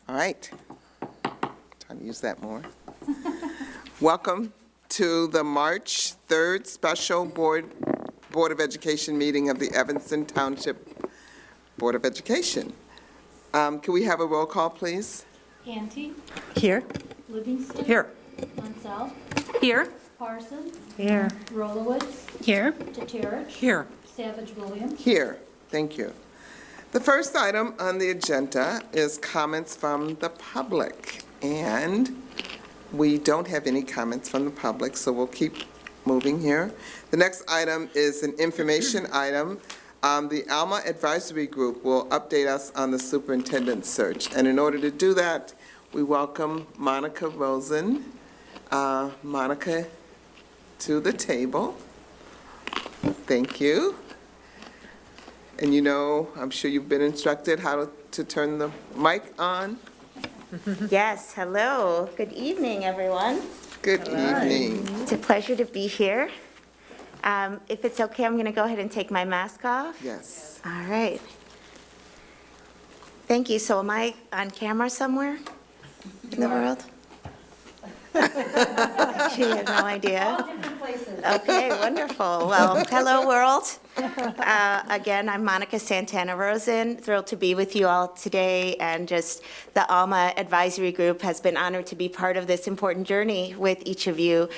All right. Trying to use that more. Welcome to the March 3rd Special Board of Education meeting of the Evanston Township Board of Education. Can we have a roll call, please? Canty, Here. Livingston. Here. Munsell, Here. Parsons, Here. Rolowitz, Here. Teterich, Here. Savage Williams. Here. Thank you. The first item on the agenda is comments from the public, and we don't have any comments from the public, so we'll keep moving here. The next item is an information item. The Alma Advisory Group will update us on the superintendent search, and in order to do that, we welcome Monica Rosen. Monica, to the table. Thank you. And you know, I'm sure you've been instructed how to turn the mic on. Yes, hello. Good evening, everyone. Good evening. It's a pleasure to be here. If it's okay, I'm going to go ahead and take my mask off. Yes. All right. Thank you. So am I on camera somewhere in the world? She had no idea. All different places. Okay, wonderful. Well, hello, world. Again, I'm Monica Santana Rosen, thrilled to be with you all today, and just the Alma Advisory Group has been honored to be part of this important journey with each of you.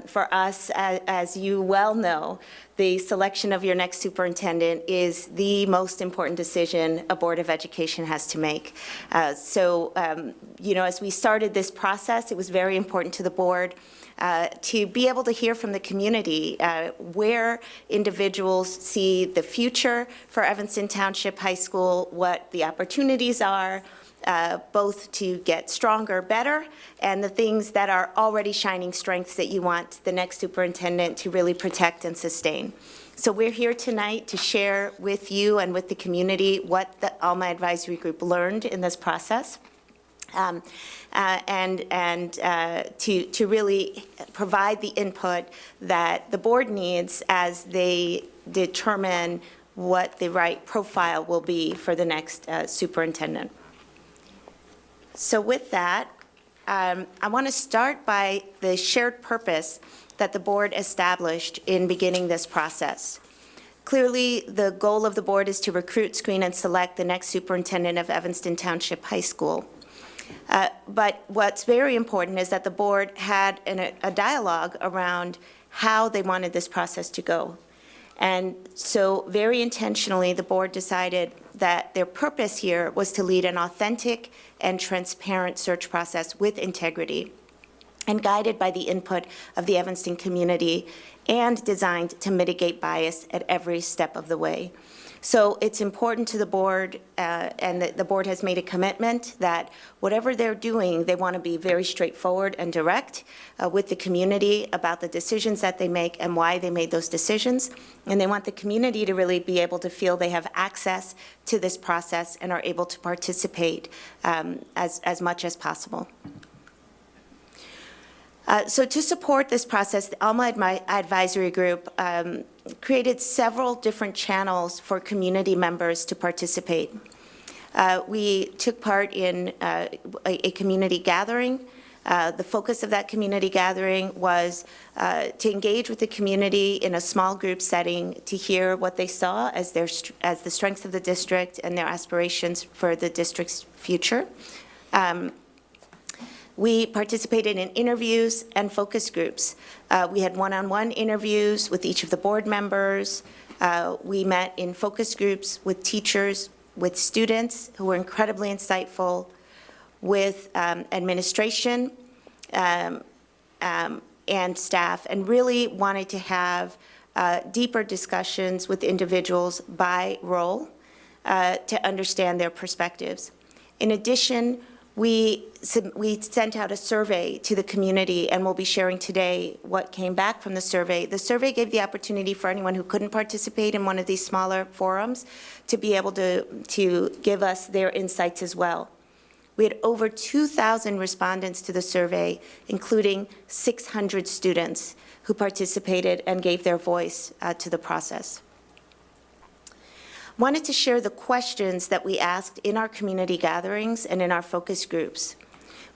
For us, as you well know, the selection of your next superintendent is the most important decision a Board of Education has to make. You know, as we started this process, it was very important to the board to be able to hear from the community where individuals see the future for Evanston Township High School, what the opportunities are, both to get stronger, better, and the things that are already shining strengths that you want the next superintendent to really protect and sustain. So we're here tonight to share with you and with the community what the Alma Advisory Group learned in this process. To really provide the input that the board needs as they determine what the right profile will be for the next superintendent. So with that, I want to start by the shared purpose that the board established in beginning this process. Clearly, the goal of the board is to recruit, screen, and select the next superintendent of Evanston Township High School. But what's very important is that the board had a dialogue around how they wanted this process to go. And so very intentionally, the board decided that their purpose here was to lead an authentic and transparent search process with integrity and guided by the input of the Evanston community and designed to mitigate bias at every step of the way. So it's important to the board, and the board has made a commitment that whatever they're doing, they want to be very straightforward and direct with the community about the decisions that they make and why they made those decisions. And they want the community to really be able to feel they have access to this process and are able to participate as much as possible. So to support this process, the Alma Advisory Group created several different channels for community members to participate. We took part in a community gathering. The focus of that community gathering was to engage with the community in a small group setting to hear what they saw as the strengths of the district and their aspirations for the district's future. We participated in interviews and focus groups. We had one-on-one interviews with each of the board members. We met in focus groups with teachers, with students who were incredibly insightful, with administration and staff, and really wanted to have deeper discussions with individuals by role to understand their perspectives. In addition, we sent out a survey to the community, and we'll be sharing today what came back from the survey. The survey gave the opportunity for anyone who couldn't participate in one of these smaller forums to be able to give us their insights as well. We had over 2,000 respondents to the survey, including 600 students who participated and gave their voice to the process. Wanted to share the questions that we asked in our community gatherings and in our focus groups.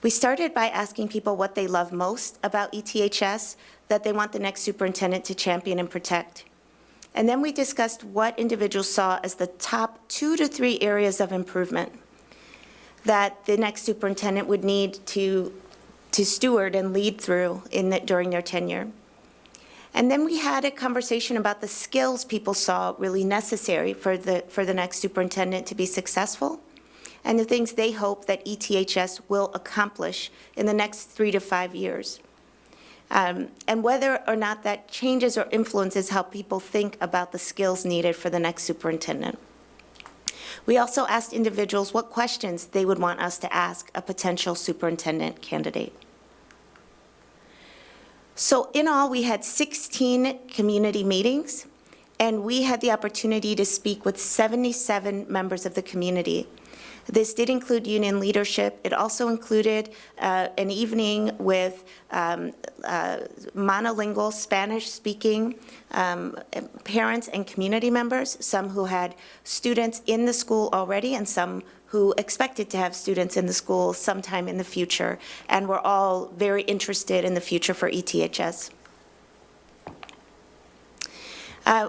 We started by asking people what they love most about ETHS, that they want the next superintendent to champion and protect. And then we discussed what individuals saw as the top 2 to 3 areas of improvement that the next superintendent would need to steward and lead through during their tenure. And then we had a conversation about the skills people saw really necessary for the next superintendent to be successful, and the things they hope that ETHS will accomplish in the next 3 to 5 years. And whether or not that changes or influences how people think about the skills needed for the next superintendent. We also asked individuals what questions they would want us to ask a potential superintendent candidate. So in all, we had 16 community meetings, and we had the opportunity to speak with 77 members of the community. This did include union leadership. It also included an evening with monolingual Spanish-speaking parents and community members, some who had students in the school already and some who expected to have students in the school sometime in the future, and were all very interested in the future for ETHS.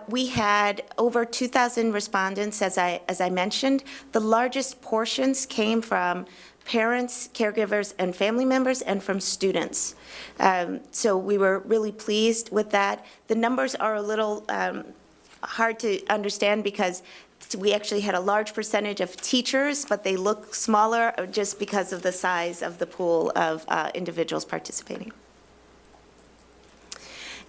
We had over 2,000 respondents, as I mentioned. The largest portions came from parents, caregivers, and family members, and from students. So we were really pleased with that. The numbers are a little hard to understand because we actually had a large percentage of teachers, but they look smaller just because of the size of the pool of individuals participating.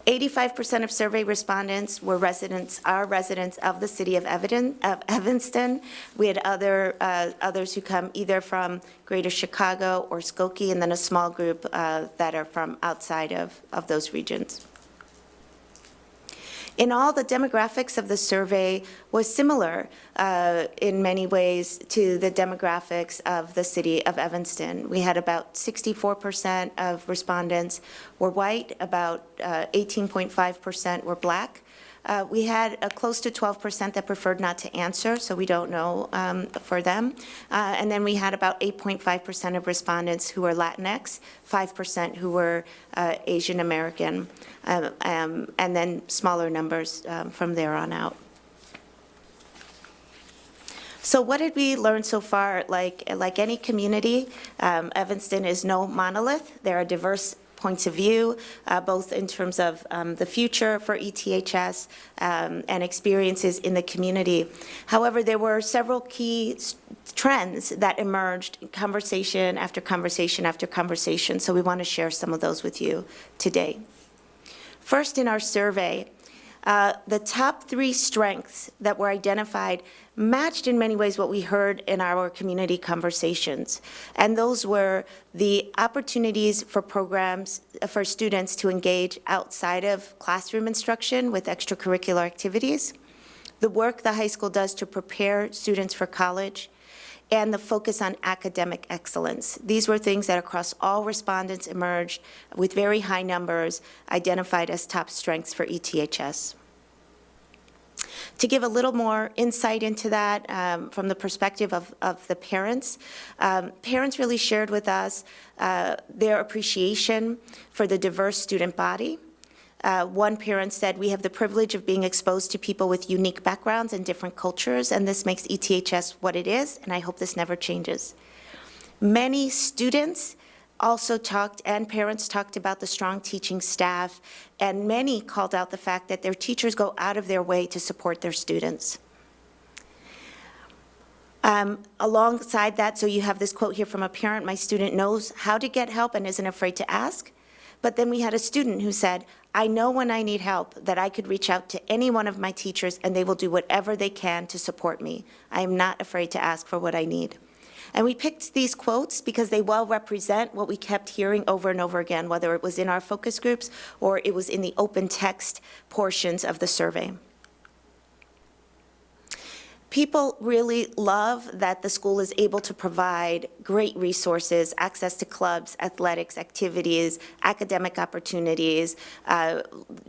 85% of survey respondents were residents of the city of Evanston. We had others who come either from Greater Chicago or Skokie, and then a small group that are from outside of those regions. In all, the demographics of the survey was similar in many ways to the demographics of the city of Evanston. We had about 64% of respondents were white, about 18.5% were black. We had close to 12% that preferred not to answer, so we don't know for them. And then we had about 8.5% of respondents who were Latinx, 5% who were Asian American, and then smaller numbers from there on out. So what did we learn so far? Like any community, Evanston is no monolith. There are diverse points of view, both in terms of the future for ETHS and experiences in the community. However, there were several key trends that emerged conversation after conversation after conversation, so we want to share some of those with you today. First, in our survey, the top 3 strengths that were identified matched in many ways what we heard in our community conversations. And those were the opportunities for programs for students to engage outside of classroom instruction with extracurricular activities, the work the high school does to prepare students for college, and the focus on academic excellence. These were things that across all respondents emerged with very high numbers identified as top strengths for ETHS. To give a little more insight into that from the perspective of the parents, parents really shared with us their appreciation for the diverse student body. One parent said, "We have the privilege of being exposed to people with unique backgrounds and different cultures, and this makes ETHS what it is, and I hope this never changes." Many students also talked, and parents talked about the strong teaching staff, and many called out the fact that their teachers go out of their way to support their students. Alongside that, so you have this quote here from a parent, "My student knows how to get help and isn't afraid to ask." But then we had a student who said, "I know when I need help that I could reach out to any one of my teachers and they will do whatever they can to support me. I am not afraid to ask for what I need." And we picked these quotes because they well represent what we kept hearing over and over again, whether it was in our focus groups or it was in the open text portions of the survey. People really love that the school is able to provide great resources, access to clubs, athletics, activities, academic opportunities.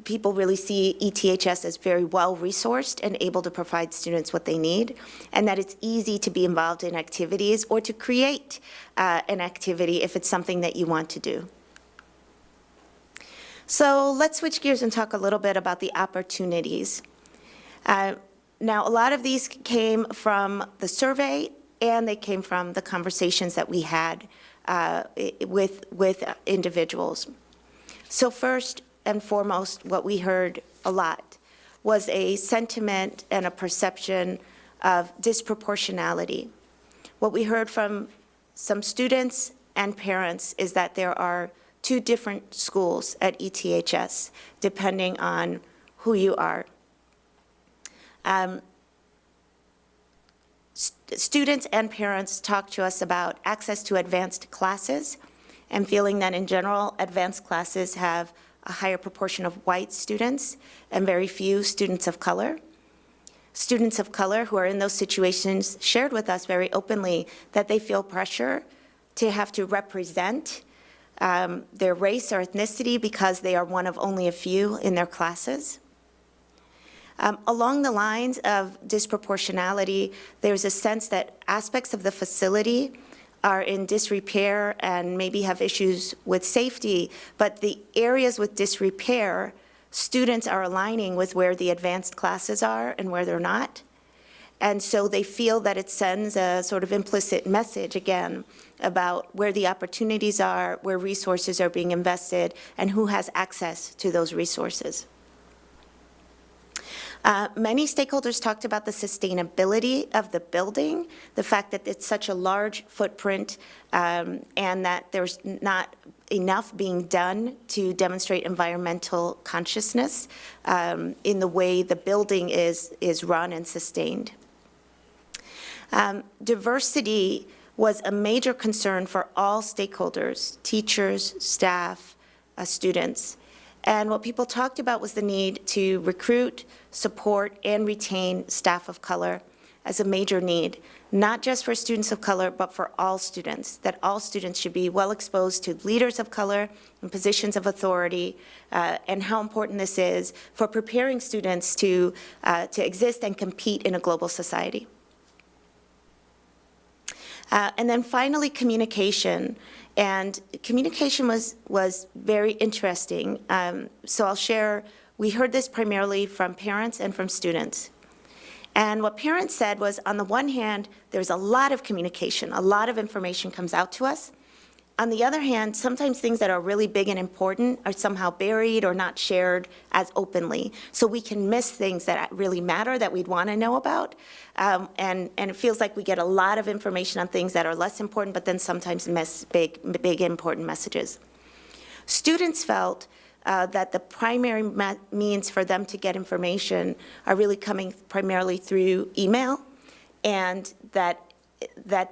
People really see ETHS as very well-resourced and able to provide students what they need, and that it's easy to be involved in activities or to create an activity if it's something that you want to do. So let's switch gears and talk a little bit about the opportunities. Now, a lot of these came from the survey, and they came from the conversations that we had with individuals. So first and foremost, what we heard a lot was a sentiment and a perception of disproportionality. What we heard from some students and parents is that there are two different schools at ETHS, depending on who you are. Students and parents talk to us about access to advanced classes and feeling that in general, advanced classes have a higher proportion of white students and very few students of color. Students of color who are in those situations shared with us very openly that they feel pressure to have to represent their race or ethnicity because they are one of only a few in their classes. Along the lines of disproportionality, there's a sense that aspects of the facility are in disrepair and maybe have issues with safety, but the areas with disrepair, students are aligning with where the advanced classes are and where they're not. And so they feel that it sends a sort of implicit message, again, about where the opportunities are, where resources are being invested, and who has access to those resources. Many stakeholders talked about the sustainability of the building, the fact that it's such a large footprint, and that there's not enough being done to demonstrate environmental consciousness in the way the building is run and sustained. Diversity was a major concern for all stakeholders, teachers, staff, students. And what people talked about was the need to recruit, support, and retain staff of color as a major need, not just for students of color, but for all students, that all students should be well exposed to leaders of color and positions of authority, and how important this is for preparing students to exist and compete in a global society. And then finally, communication. And communication was very interesting. So I'll share, we heard this primarily from parents and from students. And what parents said was, on the one hand, there's a lot of communication, a lot of information comes out to us. On the other hand, sometimes things that are really big and important are somehow buried or not shared as openly. So we can miss things that really matter that we'd want to know about. And it feels like we get a lot of information on things that are less important, but then sometimes miss big important messages. Students felt that the primary means for them to get information are really coming primarily through email, and that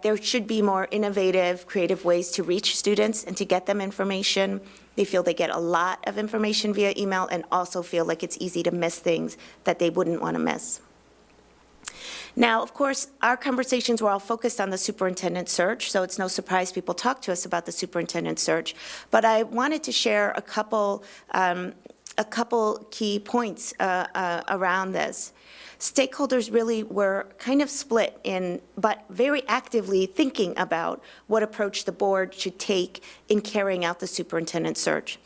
there should be more innovative, creative ways to reach students and to get them information. They feel they get a lot of information via email and also feel like it's easy to miss things that they wouldn't want to miss. Now, of course, our conversations were all focused on the superintendent search, so it's no surprise people talk to us about the superintendent search. But I wanted to share a couple key points around this. Stakeholders really were kind of split but very actively thinking about what approach the board should take in carrying out the superintendent search.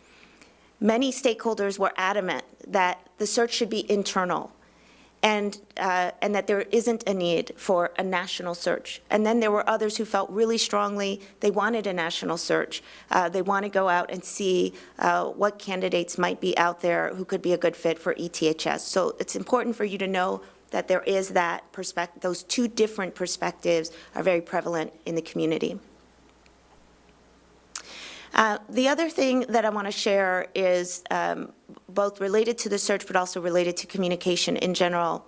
Many stakeholders were adamant that the search should be internal, and that there isn't a need for a national search. And then there were others who felt really strongly they wanted a national search. They want to go out and see what candidates might be out there who could be a good fit for ETHS. So it's important for you to know that there is that perspective. Those two different perspectives are very prevalent in the community. The other thing that I want to share is both related to the search but also related to communication in general,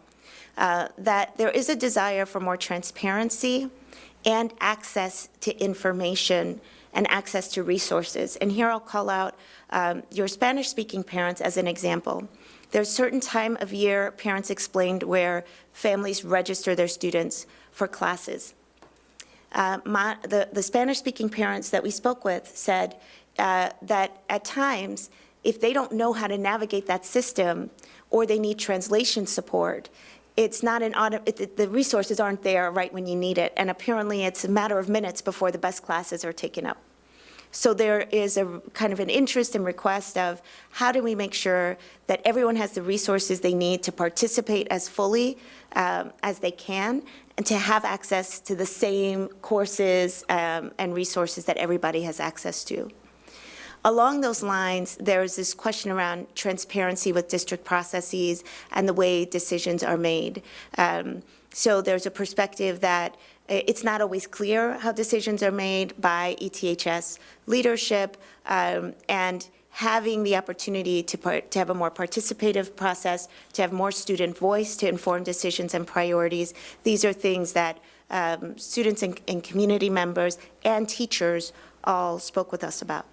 that there is a desire for more transparency and access to information and access to resources. And here I'll call out your Spanish-speaking parents as an example. There's a certain time of year, parents explained, where families register their students for classes. The Spanish-speaking parents that we spoke with said that at times, if they don't know how to navigate that system or they need translation support, it's not the resources aren't there right when you need it, and apparently it's a matter of minutes before the best classes are taken up. So there is a kind of an interest and request of how do we make sure that everyone has the resources they need to participate as fully as they can, and to have access to the same courses and resources that everybody has access to. Along those lines, there is this question around transparency with district processes and the way decisions are made. So there's a perspective that it's not always clear how decisions are made by ETHS leadership, and having the opportunity to have a more participative process, to have more student voice to inform decisions and priorities. These are things that students and community members and teachers all spoke with us about.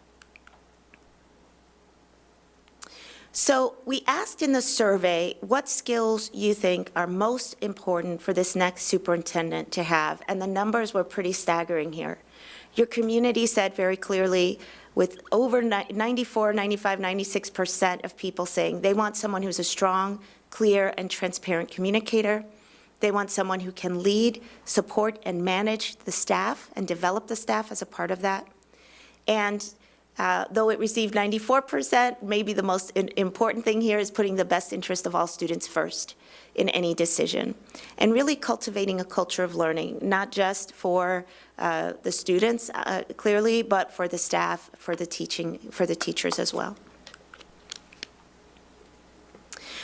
So we asked in the survey what skills you think are most important for this next superintendent to have, and the numbers were pretty staggering here. Your community said very clearly, with over 94, 95, 96% of people saying they want someone who's a strong, clear, and transparent communicator. They want someone who can lead, support, and manage the staff and develop the staff as a part of that. And though it received 94%, maybe the most important thing here is putting the best interest of all students first in any decision, and really cultivating a culture of learning, not just for the students, clearly, but for the staff, for the teachers as well.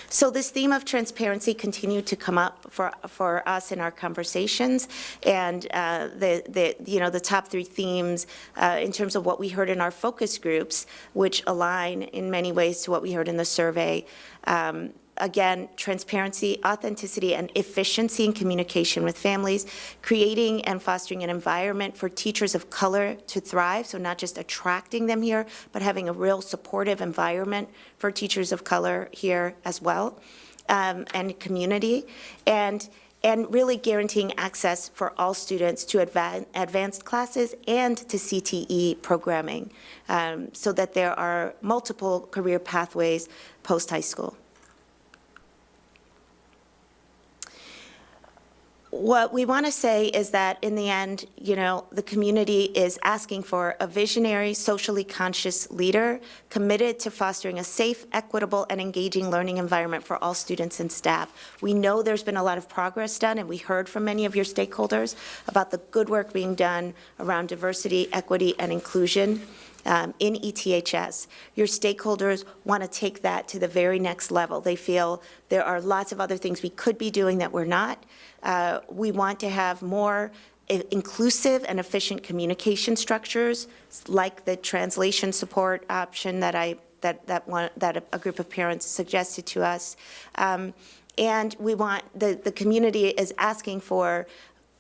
So this theme of transparency continued to come up for us in our conversations, and the top three themes in terms of what we heard in our focus groups, which align in many ways to what we heard in the survey. Again, transparency, authenticity, and efficiency in communication with families, creating and fostering an environment for teachers of color to thrive, so not just attracting them here, but having a real supportive environment for teachers of color here as well, and community, and really guaranteeing access for all students to advanced classes and to CTE programming, so that there are multiple career pathways post-high school. What we want to say is that in the end, the community is asking for a visionary, socially conscious leader committed to fostering a safe, equitable, and engaging learning environment for all students and staff. We know there's been a lot of progress done, and we heard from many of your stakeholders about the good work being done around diversity, equity, and inclusion in ETHS. Your stakeholders want to take that to the very next level. They feel there are lots of other things we could be doing that we're not. We want to have more inclusive and efficient communication structures, like the translation support option that a group of parents suggested to us. And we want, the community is asking for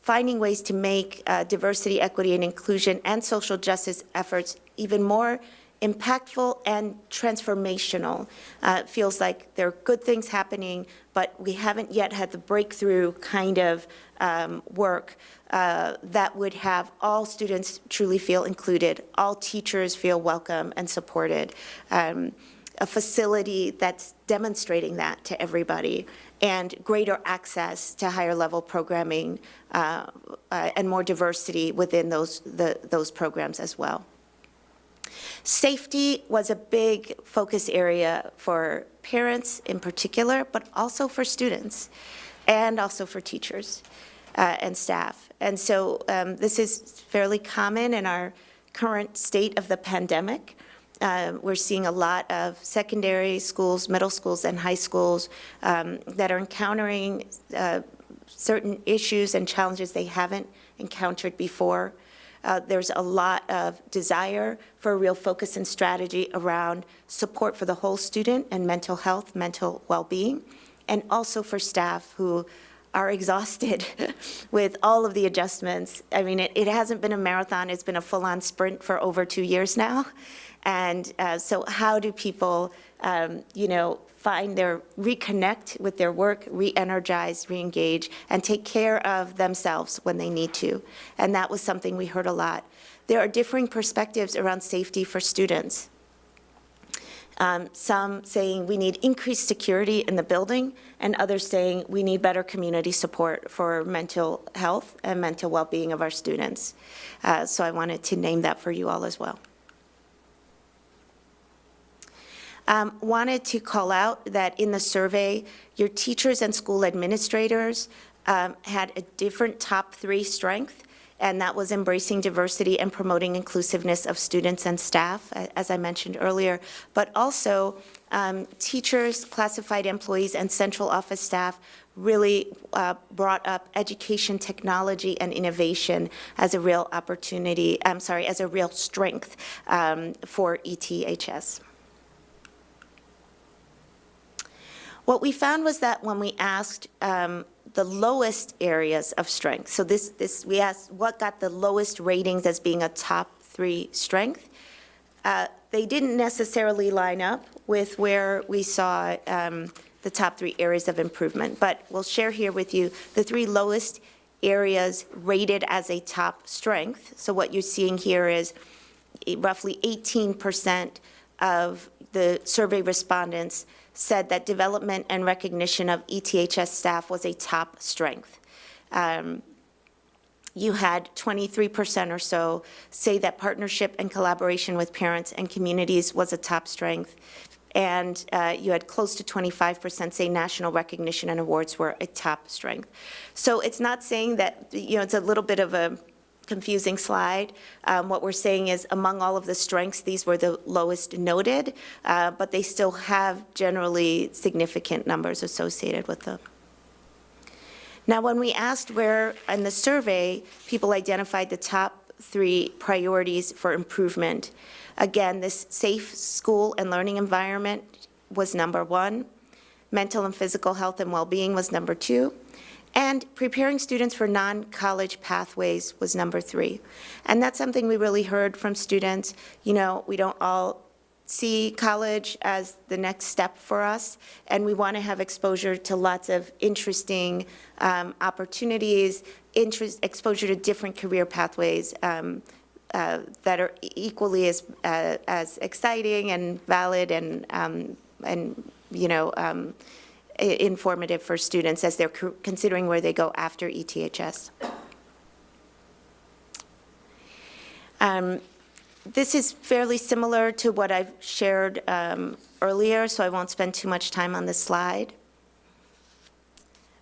finding ways to make diversity, equity, and inclusion and social justice efforts even more impactful and transformational. It feels like there are good things happening, but we haven't yet had the breakthrough kind of work that would have all students truly feel included, all teachers feel welcome and supported, a facility that's demonstrating that to everybody, and greater access to higher level programming and more diversity within those programs as well. Safety was a big focus area for parents in particular, but also for students and also for teachers and staff. And so this is fairly common in our current state of the pandemic. We're seeing a lot of secondary schools, middle schools, and high schools that are encountering certain issues and challenges they haven't encountered before. There's a lot of desire for a real focus and strategy around support for the whole student and mental health, mental well-being, and also for staff who are exhausted with all of the adjustments. I mean, it hasn't been a marathon, it's been a full-on sprint for over 2 years now. And so how do people, reconnect with their work, re-energize, re-engage, and take care of themselves when they need to? And that was something we heard a lot. There are differing perspectives around safety for students. Some saying we need increased security in the building, and others saying we need better community support for mental health and mental well-being of our students. So I wanted to name that for you all as well. Wanted to call out that in the survey, your teachers and school administrators had a different top 3 strength, and that was embracing diversity and promoting inclusiveness of students and staff, as I mentioned earlier, but also teachers, classified employees, and central office staff really brought up education, technology, and innovation as a real opportunity, as a real strength for ETHS. What we found was that when we asked the lowest areas of strength, so we asked what got the lowest ratings as being a top 3 strength, they didn't necessarily line up with where we saw the top 3 areas of improvement. But we'll share here with you the 3 lowest areas rated as a top strength. So what you're seeing here is roughly 18% of the survey respondents said that development and recognition of ETHS staff was a top strength. You had 23% or so say that partnership and collaboration with parents and communities was a top strength. And you had close to 25% say national recognition and awards were a top strength. So it's not saying that, it's a little bit of a confusing slide. What we're saying is among all of the strengths, these were the lowest noted, but they still have generally significant numbers associated with them. Now, when we asked where in the survey people identified the top 3 priorities for improvement, again, this safe school and learning environment was number 1, mental and physical health and well-being was number 2, and preparing students for non-college pathways was number 3. And that's something we really heard from students. We don't all see college as the next step for us, and we want to have exposure to lots of interesting opportunities, exposure to different career pathways that are equally as exciting and valid and informative for students as they're considering where they go after ETHS. This is fairly similar to what I've shared earlier, so I won't spend too much time on this slide.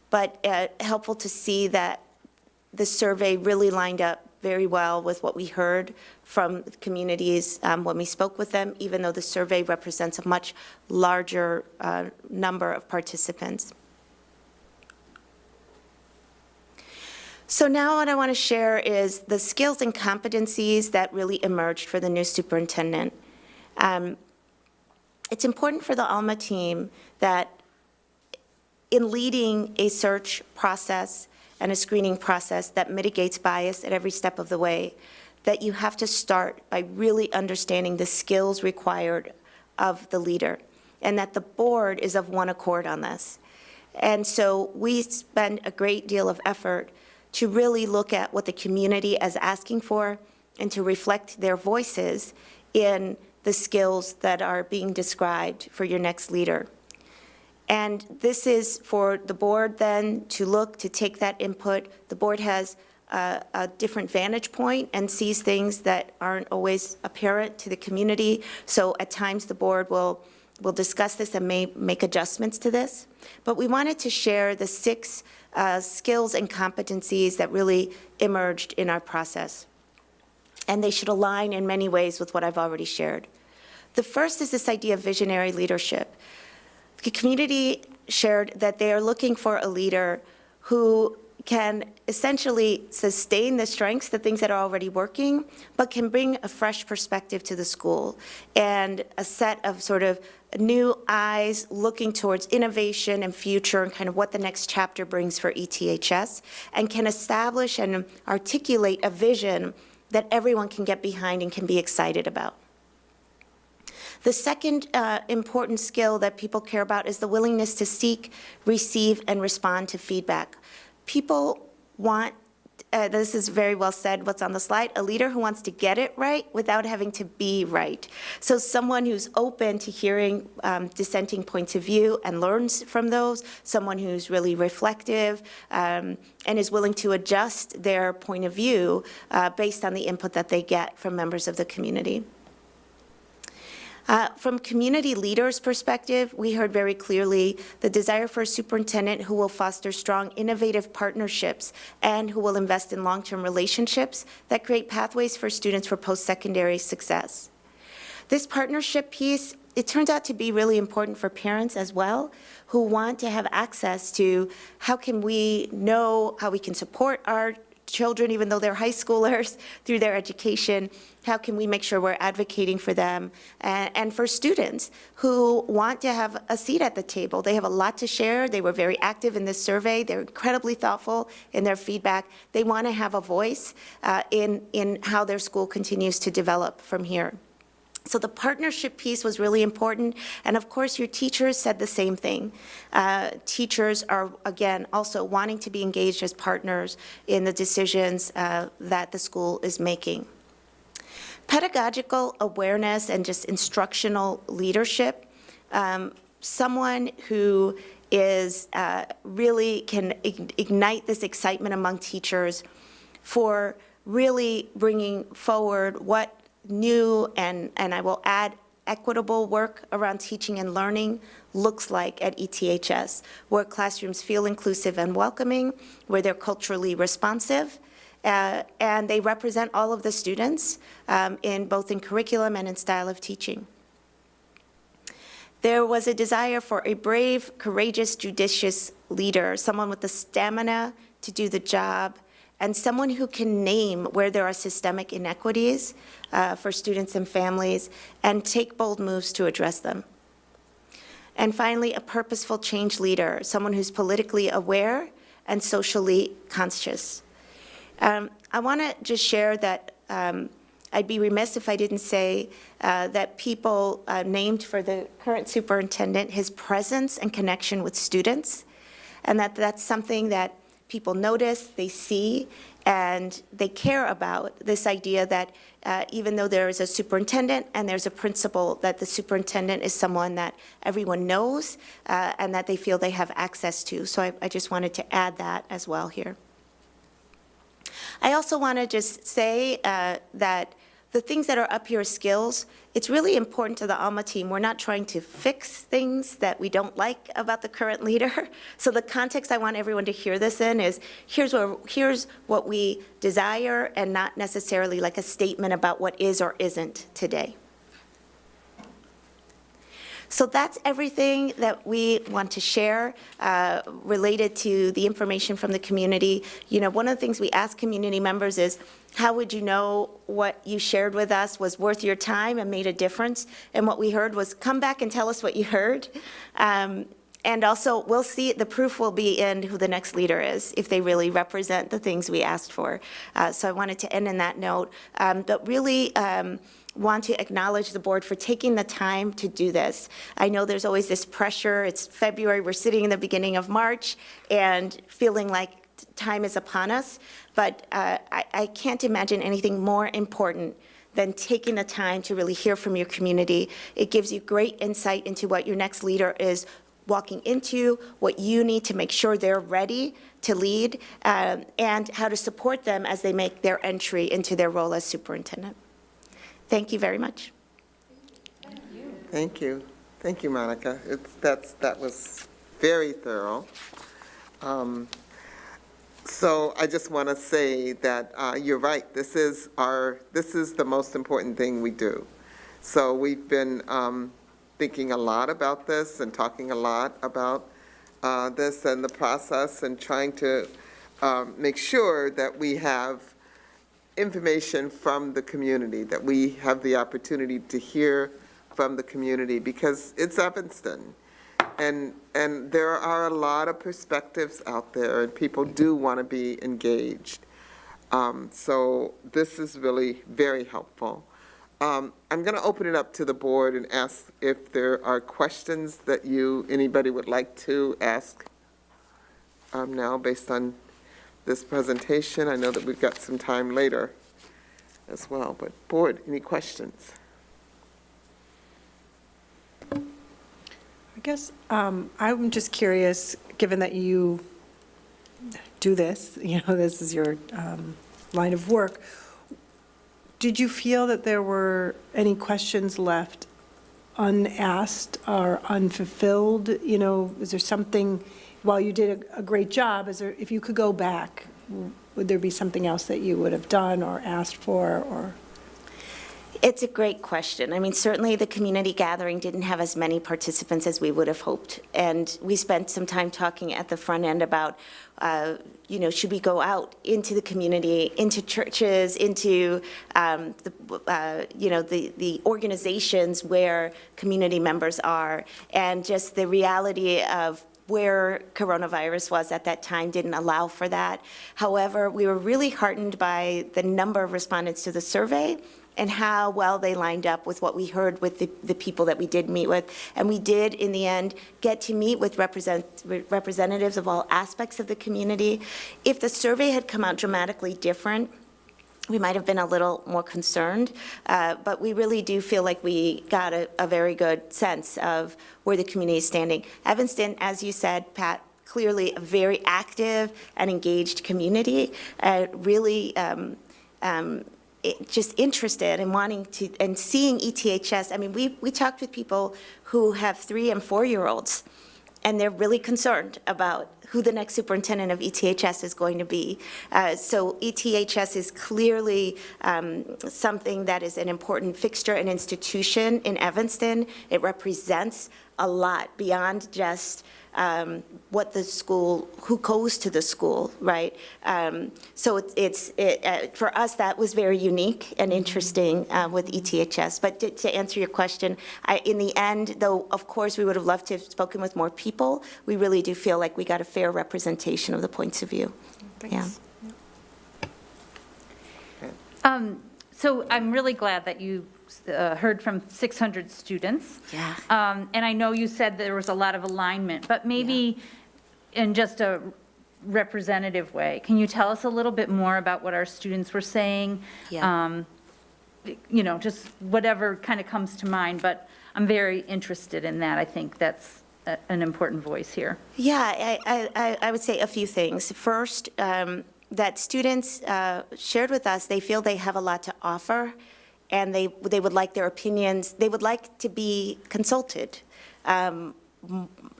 But helpful to see that the survey really lined up very well with what we heard from communities when we spoke with them, even though the survey represents a much larger number of participants. So now what I want to share is the skills and competencies that really emerged for the new superintendent. It's important for the ALMA team that in leading a search process and a screening process that mitigates bias at every step of the way, that you have to start by really understanding the skills required of the leader, and that the board is of one accord on this. And so we spend a great deal of effort to really look at what the community is asking for and to reflect their voices in the skills that are being described for your next leader. And this is for the board then to look, to take that input. The board has a different vantage point and sees things that aren't always apparent to the community. So at times the board will discuss this and may make adjustments to this. But we wanted to share the 6 skills and competencies that really emerged in our process. And they should align in many ways with what I've already shared. The first is this idea of visionary leadership. The community shared that they are looking for a leader who can essentially sustain the strengths, the things that are already working, but can bring a fresh perspective to the school and a set of sort of new eyes looking towards innovation and future and kind of what the next chapter brings for ETHS, and can establish and articulate a vision that everyone can get behind and can be excited about. The second important skill that people care about is the willingness to seek, receive, and respond to feedback. People want, this is very well said, what's on the slide, a leader who wants to get it right without having to be right. So someone who's open to hearing dissenting points of view and learns from those, someone who's really reflective and is willing to adjust their point of view based on the input that they get from members of the community. From community leaders' perspective, we heard very clearly the desire for a superintendent who will foster strong, innovative partnerships and who will invest in long-term relationships that create pathways for students for post-secondary success. This partnership piece, it turns out to be really important for parents as well, who want to have access to how can we know how we can support our children, even though they're high schoolers, through their education. How can we make sure we're advocating for them? And for students who want to have a seat at the table. They have a lot to share. They were very active in this survey. They're incredibly thoughtful in their feedback. They want to have a voice in how their school continues to develop from here. So the partnership piece was really important, and of course your teachers said the same thing. Teachers are, again, also wanting to be engaged as partners in the decisions that the school is making. Pedagogical awareness and just instructional leadership, someone who is really can ignite this excitement among teachers for really bringing forward what new and I will add equitable work around teaching and learning looks like at ETHS, where classrooms feel inclusive and welcoming, where they're culturally responsive, and they represent all of the students in both in curriculum and in style of teaching. There was a desire for a brave, courageous, judicious leader, someone with the stamina to do the job, and someone who can name where there are systemic inequities for students and families and take bold moves to address them. And finally, a purposeful change leader, someone who's politically aware and socially conscious. I want to just share that I'd be remiss if I didn't say that people named for the current superintendent, his presence and connection with students, and that's something that people notice, they see, and they care about, this idea that even though there is a superintendent and there's a principal, that the superintendent is someone that everyone knows and that they feel they have access to. So I just wanted to add that as well here. I also want to just say that the things that are up here as skills, it's really important to the ALMA team. We're not trying to fix things that we don't like about the current leader. So the context I want everyone to hear this in is here's what we desire, and not necessarily like a statement about what is or isn't today. So that's everything that we want to share related to the information from the community. You know, one of the things we ask community members is, how would you know what you shared with us was worth your time and made a difference? And what we heard was, come back and tell us what you heard. And also, we'll see, the proof will be in who the next leader is, if they really represent the things we asked for. So I wanted to end on that note. But really, want to acknowledge the board for taking the time to do this. I know there's always this pressure. It's February, we're sitting in the beginning of March and feeling like time is upon us, but I can't imagine anything more important than taking the time to really hear from your community. It gives you great insight into what your next leader is walking into, what you need to make sure they're ready to lead, and how to support them as they make their entry into their role as superintendent. Thank you very much. Thank you. Thank you, Monica. That was very thorough. So I just want to say that you're right. This is the most important thing we do. So we've been thinking a lot about this and talking a lot about this and the process, and trying to make sure that we have information from the community, that we have the opportunity to hear from the community, because it's Evanston. And there are a lot of perspectives out there, and people do want to be engaged. So this is really very helpful. I'm going to open it up to the board and ask if there are questions that anybody would like to ask now based on this presentation. I know that we've got some time later as well, but board, any questions? I guess I'm just curious, given that you do this, this is your line of work, did you feel that there were any questions left unasked or unfulfilled? Is there something, while you did a great job, if you could go back, would there be something else that you would have done or asked for, or? It's a great question. I mean, certainly the community gathering didn't have as many participants as we would have hoped. And we spent some time talking at the front end about, should we go out into the community, into churches, into, the organizations where community members are, and just the reality of where coronavirus was at that time didn't allow for that. However, we were really heartened by the number of respondents to the survey and how well they lined up with what we heard with the people that we did meet with. And we did, in the end, get to meet with representatives of all aspects of the community. If the survey had come out dramatically different, we might have been a little more concerned, but we really do feel like we got a very good sense of where the community is standing. Evanston, as you said, Pat, clearly a very active and engaged community, really just interested in wanting to, and seeing ETHS. I mean, we talked with people who have 3- and 4-year-olds, and they're really concerned about who the next superintendent of ETHS is going to be. So ETHS is clearly something that is an important fixture and institution in Evanston. It represents a lot beyond just what the school, who goes to the school, right? So for us, that was very unique and interesting with ETHS. But to answer your question, in the end, though, of course, we would have loved to have spoken with more people, we really do feel like we got a fair representation of the points of view. Thanks. Yeah. So I'm really glad that you heard from 600 students. Yeah. And I know you said there was a lot of alignment, but maybe in just a representative way, can you tell us a little bit more about what our students were saying? Yeah. Just whatever kind of comes to mind, but I'm very interested in that. I think that's an important voice here. Yeah, I would say a few things. First, that students shared with us, they feel they have a lot to offer, and they would like their opinions, they would like to be consulted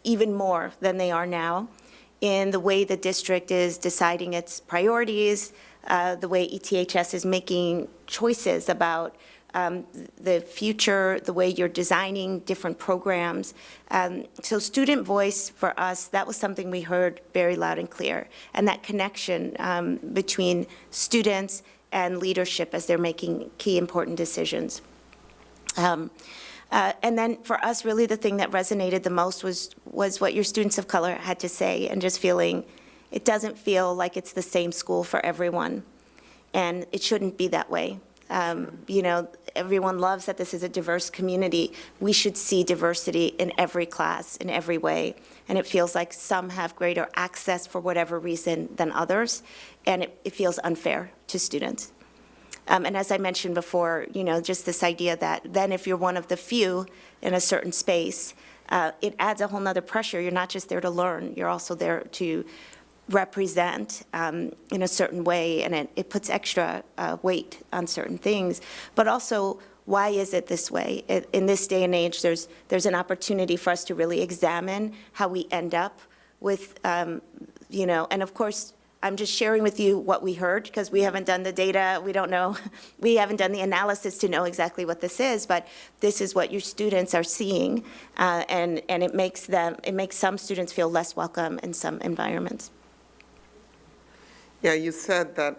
even more than they are now in the way the district is deciding its priorities, the way ETHS is making choices about the future, the way you're designing different programs. So student voice for us, that was something we heard very loud and clear, and that connection between students and leadership as they're making key important decisions. And then for us, really the thing that resonated the most was what your students of color had to say, and just feeling it doesn't feel like it's the same school for everyone, and it shouldn't be that way. Everyone loves that this is a diverse community. We should see diversity in every class, in every way. And it feels like some have greater access for whatever reason than others, and it feels unfair to students. And as I mentioned before, just this idea that then if you're one of the few in a certain space, it adds a whole nother pressure. You're not just there to learn, you're also there to represent in a certain way, and it puts extra weight on certain things. But also, why is it this way? In this day and age, there's an opportunity for us to really examine how we end up with, and of course, I'm just sharing with you what we heard, because we haven't done the data, we don't know, we haven't done the analysis to know exactly what this is, but this is what your students are seeing, and it makes some students feel less welcome in some environments. Yeah, you said that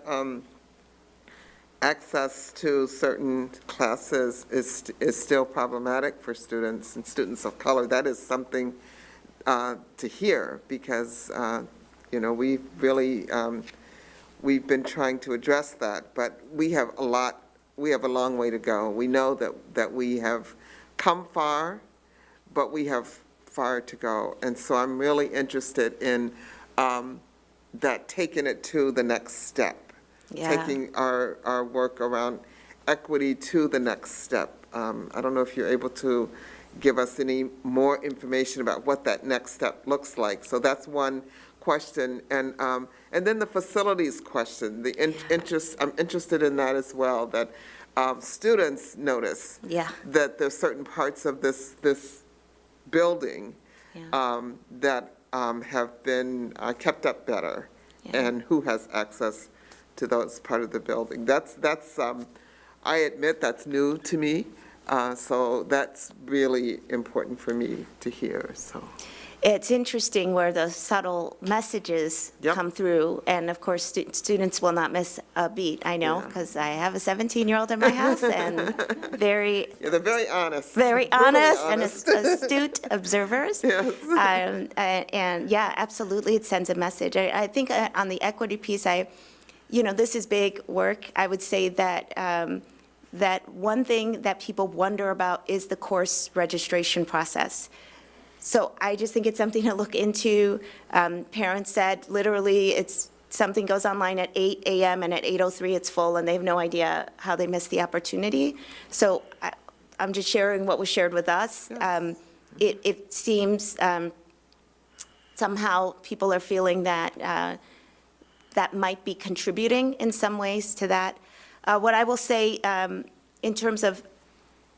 access to certain classes is still problematic for students and students of color. That is something to hear, because, we really, we've been trying to address that, but we have a long way to go. We know that we have come far, but we have far to go. And so I'm really interested in that, taking it to the next step. Yeah. Taking our work around equity to the next step. I don't know if you're able to give us any more information about what that next step looks like. So that's one question. And then the facilities question, I'm interested in that as well, that students notice that there's certain parts of this building that have been kept up better, and who has access to those part of the building. That's I admit that's new to me, so that's really important for me to hear. So It's interesting where the subtle messages come through, and of course, students will not miss a beat, I know, because I have a 17-year-old in my house, and they're very honest and astute observers. Yes. And yeah, absolutely, it sends a message. I think on the equity piece, this is big work. I would say that that one thing that people wonder about is the course registration process. So I just think it's something to look into. Parents said literally something goes online at 8 a.m. and at 8:03 it's full, and they have no idea how they missed the opportunity. So I'm just sharing what was shared with us. Yes. It seems somehow people are feeling that that might be contributing in some ways to that. What I will say in terms of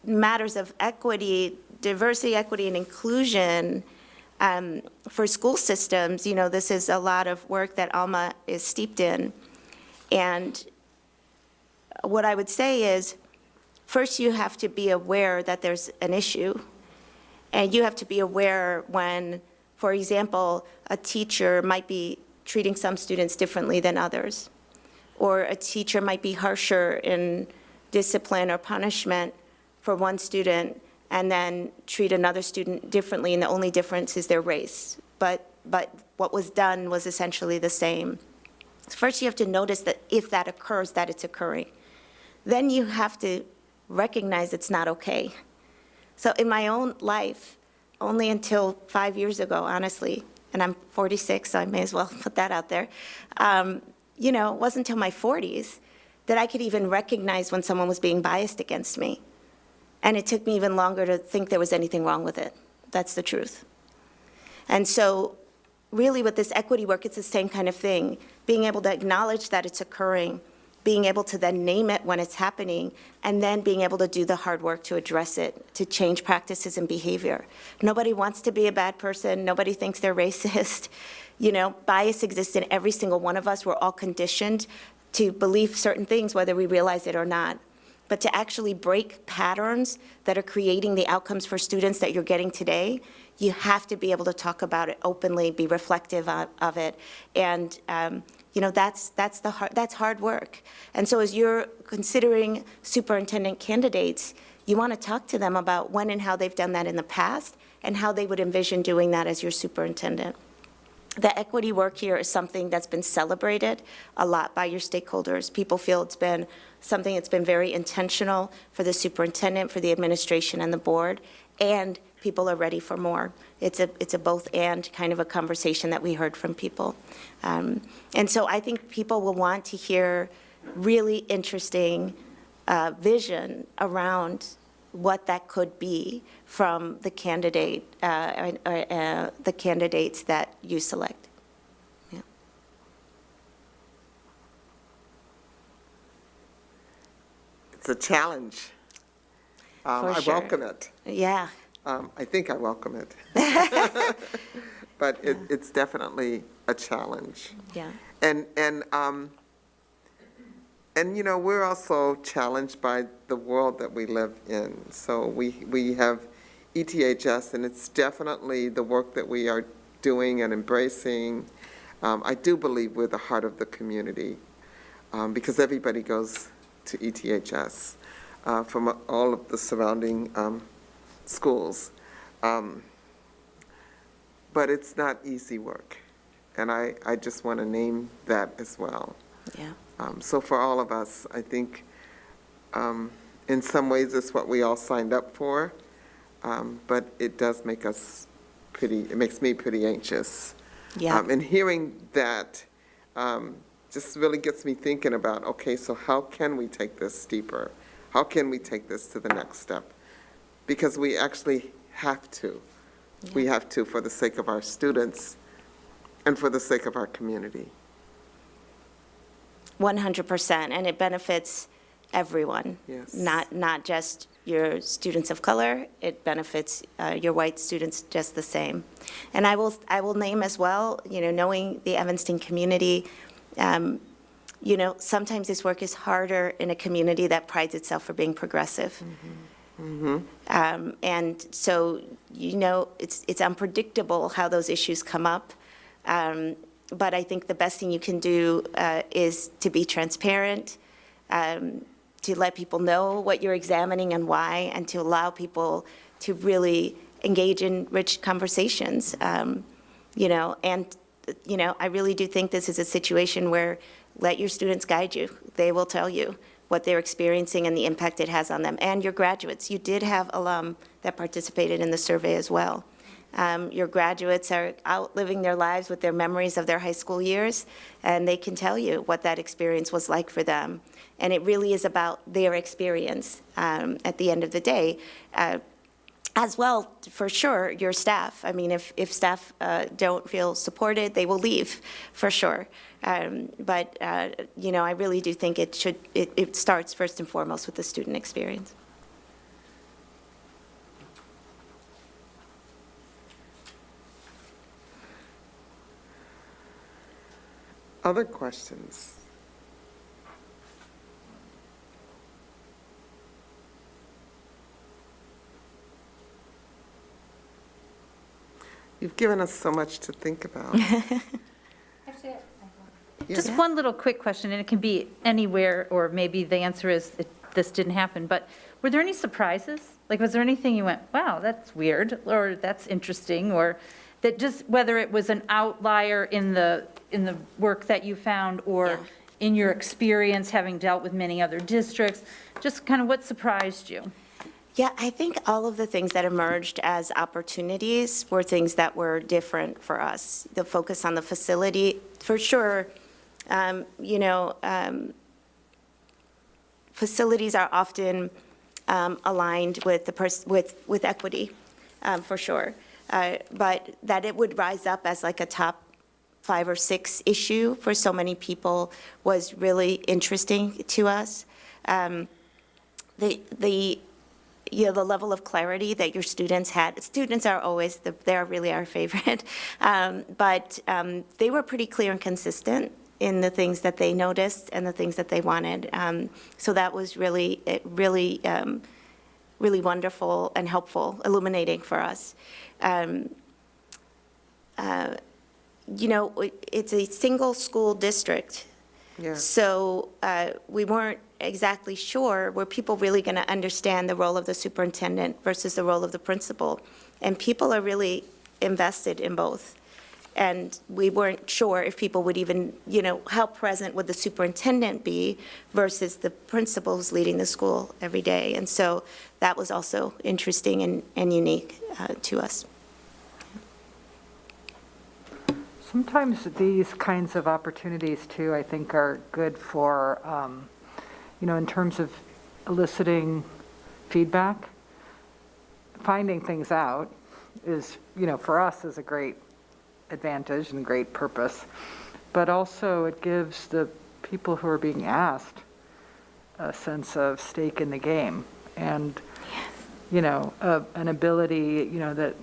matters of equity, diversity, equity, and inclusion for school systems, this is a lot of work that Alma is steeped in. And what I would say is, first you have to be aware that there's an issue. And you have to be aware when, for example, a teacher might be treating some students differently than others, or a teacher might be harsher in discipline or punishment for one student and then treat another student differently, and the only difference is their race. But what was done was essentially the same. First, you have to notice that if that occurs, that it's occurring. Then you have to recognize it's not okay. So in my own life, only until 5 years ago, honestly, and I'm 46, so I may as well put that out there, it wasn't until my 40s that I could even recognize when someone was being biased against me. And it took me even longer to think there was anything wrong with it. That's the truth. And so really with this equity work, it's the same kind of thing. Being able to acknowledge that it's occurring, being able to then name it when it's happening, and then being able to do the hard work to address it, to change practices and behavior. Nobody wants to be a bad person. Nobody thinks they're racist. Bias exists in every single one of us. We're all conditioned to believe certain things, whether we realize it or not. But to actually break patterns that are creating the outcomes for students that you're getting today, you have to be able to talk about it openly, be reflective of it, and that's hard work. And so as you're considering superintendent candidates, you want to talk to them about when and how they've done that in the past and how they would envision doing that as your superintendent. The equity work here is something that's been celebrated a lot by your stakeholders. People feel it's been something that's been very intentional for the superintendent, for the administration, and the board, and people are ready for more. It's a both and kind of a conversation that we heard from people. And so I think people will want to hear really interesting vision around what that could be from the candidate, the candidates that you select. Yeah. it's a challenge. I sure. welcome it. Yeah. I think I welcome it. But it's definitely a challenge. Yeah. And we're also challenged by the world that we live in. So we have ETHS, and it's definitely the work that we are doing and embracing. I do believe we're the heart of the community, because everybody goes to ETHS from all of the surrounding schools. But it's not easy work, and I just want to name that as well. Yeah. So for all of us, I think in some ways it's what we all signed up for, but it does make us it makes me pretty anxious. Yeah. And hearing that just really gets me thinking about, okay, so how can we take this deeper? How can we take this to the next step? Because we actually have to. We have to, for the sake of our students and for the sake of our community. 100%, and it benefits everyone. Yes. Not just your students of color, it benefits your white students just the same. And I will name as well, knowing the Evanston community, sometimes this work is harder in a community that prides itself for being progressive. And so, it's unpredictable how those issues come up. But I think the best thing you can do is to be transparent, to let people know what you're examining and why, and to allow people to really engage in rich conversations. And I really do think this is a situation where let your students guide you. They will tell you what they're experiencing and the impact it has on them. And your graduates, you did have alum that participated in the survey as well. Your graduates are out living their lives with their memories of their high school years, and they can tell you what that experience was like for them. And it really is about their experience at the end of the day. As well, for sure, your staff. I mean, if staff don't feel supported, they will leave, for sure. But I really do think it starts first and foremost with the student experience. Other questions? You've given us so much to think about. Actually, Just one little quick question, and it can be anywhere, or maybe the answer is this didn't happen, but were there any surprises? Like, was there anything you went, wow, that's weird, or that's interesting, or that just, whether it was an outlier in the work that you found, or Yeah. in your experience having dealt with many other districts, just kind of what surprised you? Yeah, I think all of the things that emerged as opportunities were things that were different for us. The focus on the facility, for sure, facilities are often aligned with with equity, for sure. But that it would rise up as like a top 5 or 6 issue for so many people was really interesting to us. The level of clarity that your students had. Students are always, they're really our favorite. But they were pretty clear and consistent in the things that they noticed and the things that they wanted. So that was really wonderful and helpful, illuminating for us. It's a single school district. Yeah. So we weren't exactly sure, were people really going to understand the role of the superintendent versus the role of the principal? And people are really invested in both. And we weren't sure if people would even, how present would the superintendent be versus the principal who's leading the school every day. And so that was also interesting and unique to us. Sometimes these kinds of opportunities, too, I think are good for, in terms of eliciting feedback. Finding things out is, for us is a great advantage and great purpose. But also it gives the people who are being asked a sense of stake in the game and, an ability, that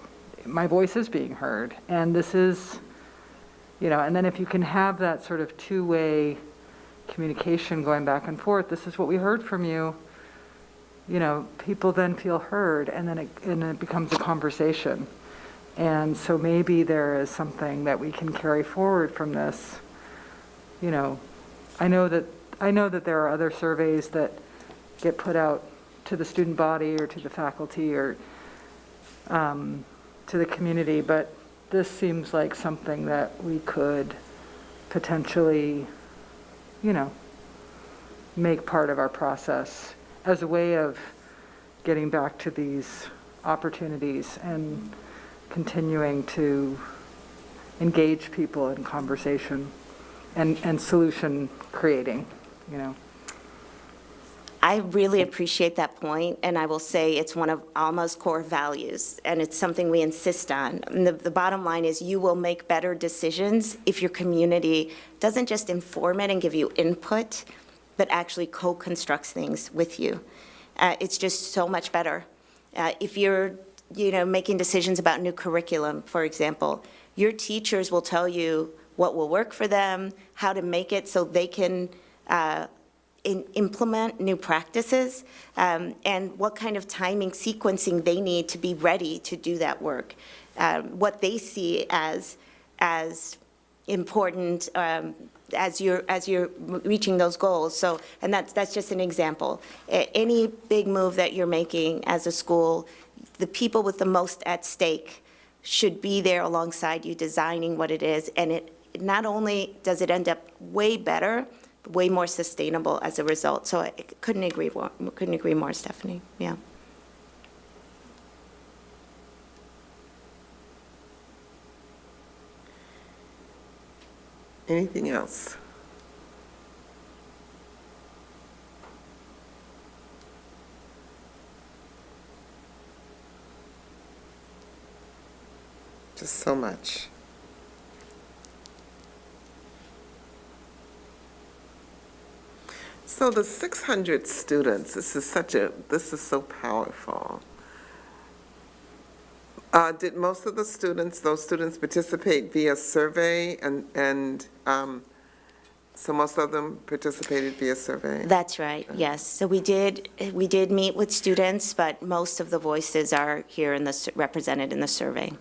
my voice is being heard. And this is, and then if you can have that sort of two-way communication going back and forth, this is what we heard from you, people then feel heard, and then it becomes a conversation. And so maybe there is something that we can carry forward from this. I know that I know that there are other surveys that get put out to the student body or to the faculty or to the community, but this seems like something that we could potentially, make part of our process as a way of getting back to these opportunities and continuing to engage people in conversation and solution creating, I really appreciate that point, and I will say it's one of Alma's core values, and it's something we insist on. And the bottom line is you will make better decisions if your community doesn't just inform it and give you input, but actually co-constructs things with you. It's just so much better. If you're, making decisions about new curriculum, for example, your teachers will tell you what will work for them, how to make it so they can implement new practices, and what kind of timing sequencing they need to be ready to do that work. What they see as important as you're reaching those goals. So, and that's just an example. Any big move that you're making as a school, the people with the most at stake should be there alongside you designing what it is, and it not only does it end up way better, but way more sustainable as a result. So I couldn't agree more, Stephanie. Yeah. Anything else? Just so much. So the 600 students, this is so powerful. Did most of those students participate via survey and so most of them participated via survey? That's right, yes. So we did meet with students, but most of the voices are here represented in the survey.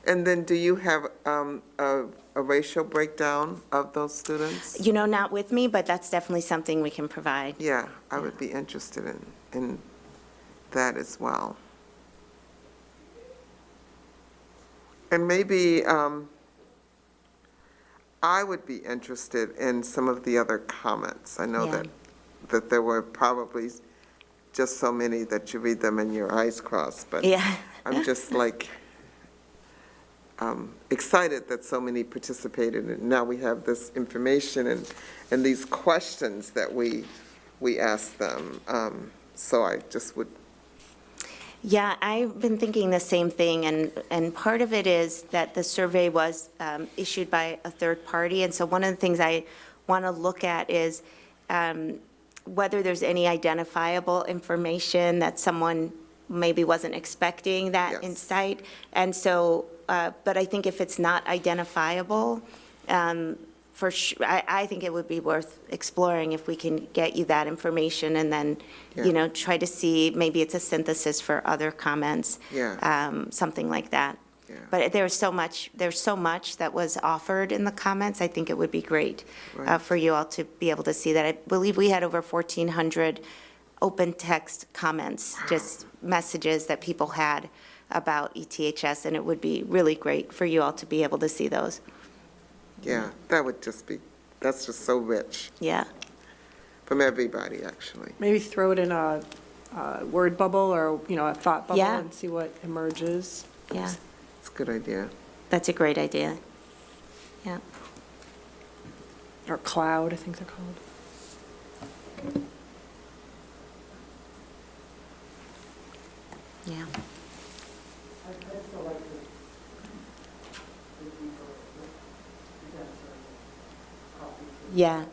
And then do you have a racial breakdown of those students? Not with me, but that's definitely something we can provide. Yeah, I would be interested in that as well. And maybe I would be interested in some of the other comments. I know Yeah. that there were probably just so many that you read them and your eyes cross, but Yeah. I'm just excited that so many participated, and now we have this information and these questions that we asked them. So I just would. Yeah, I've been thinking the same thing, and part of it is that the survey was issued by a third party, and so one of the things I want to look at is whether there's any identifiable information that someone maybe wasn't expecting that Yes. insight. And so, but I think if it's not identifiable, I think it would be worth exploring if we can get you that information and then, Yeah. try to see, maybe it's a synthesis for other comments. Yeah. Something like that. Yeah. But there's so much that was offered in the comments. I think it would be great Right. for you all to be able to see that. I believe we had over 1,400 open text comments, just messages that people had about ETHS, and it would be really great for you all to be able to see those. Yeah, that's just so rich Yeah. from everybody, actually. Maybe throw it in a word bubble or, a thought bubble Yeah. and see what emerges. Yeah, It's a good idea. that's a great idea. Yeah. Or cloud, I think they're called. Yeah. Yeah.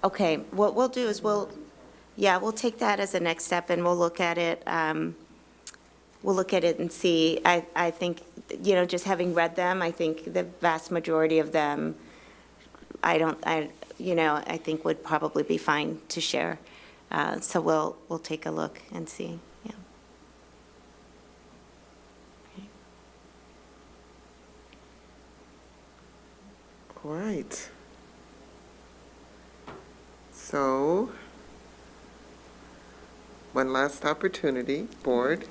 Okay, what we'll do is we'll take that as a next step, and we'll look at it, and see. I think, just having read them, I think the vast majority of them, I think would probably be fine to share. So we'll take a look and see, yeah. All right. So, one last opportunity, board,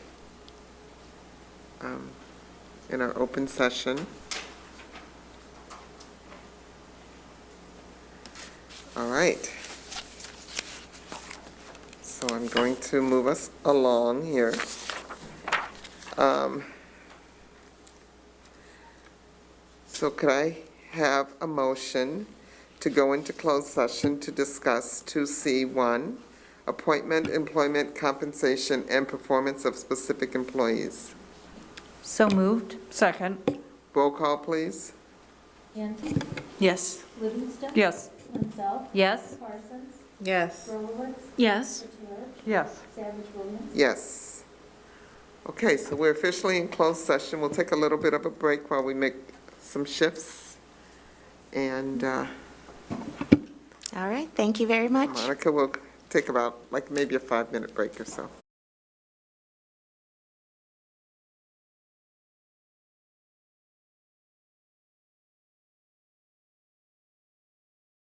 in our open session. All right. So I'm going to move us along here. So could I have a motion to go into closed session to discuss 2C1, appointment, employment, compensation, and performance of specific employees? So moved? Second. Roll call, please. Hanson, Yes. Livingston. Yes. Mansell, Yes? Parsons, Yes. Rolowitz, Yes. Kucera, Yes. Savage Williams. Yes. Okay, so we're officially in closed session. We'll take a little bit of a break while we make some shifts. And All right, thank you very much. Monica will take about, like, maybe a 5-minute break or so.